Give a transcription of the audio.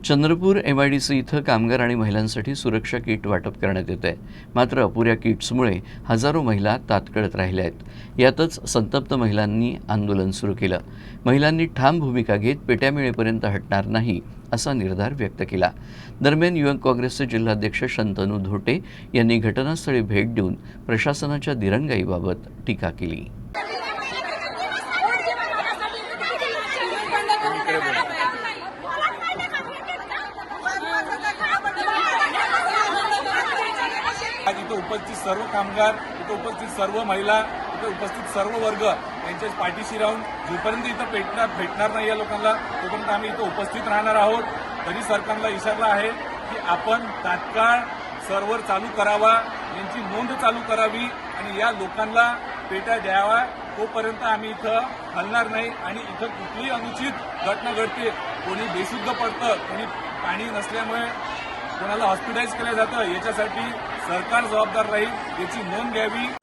Chandrapur MIDC इथं कामगार आणि महिलांसाठी सुरक्षा किट वाटप करण्यात येत आहे। मात्र अपुऱ्या किट्समुळे हजारो महिला ताटकळत राहिल्या आहेत। यातच संतप्त महिलांनी आंदोलन सुरू केलं। महिलांनी ठाम भूमिका घेत पेट्या मिळेपर्यंत हटणार नाही असा निर्धार व्यक्त केला। दरम्यान युवक काँग्रेसचे जिल्हाध्यक्ष शंतनू धोटे यांनी घटनास्थळी भेट देऊन प्रशासनाच्या दिरंगाईबाबत टीका केली। आज इथं उपस्थित सर्व कामगार, इथं उपस्थित सर्व महिला, इथं उपस्थित सर्व वर्ग यांच्या पाठीशी राहून जोपर्यंत इथं भेटणार नाही या लोकांना तोपर्यंत आम्ही इथं उपस्थित राहणार आहोत। तरी सरकारला इशारा आहे की आपण तात्काळ सर्व्हर चालू करावा, यांची नोंद चालू करावी आणि या लोकांना पेट्या द्यावा। तोपर्यंत आम्ही इथं हलणार नाही आणि इथं कुठलीही अनुचित घटना घडते, कोणी बेशुद्ध पडतं, कोणी पाणी नसल्यामुळे कोणाला हॉस्पिटलाइज केलं जातं, याच्यासाठी सरकार जबाबदार राहील, याची नोंद घ्यावी।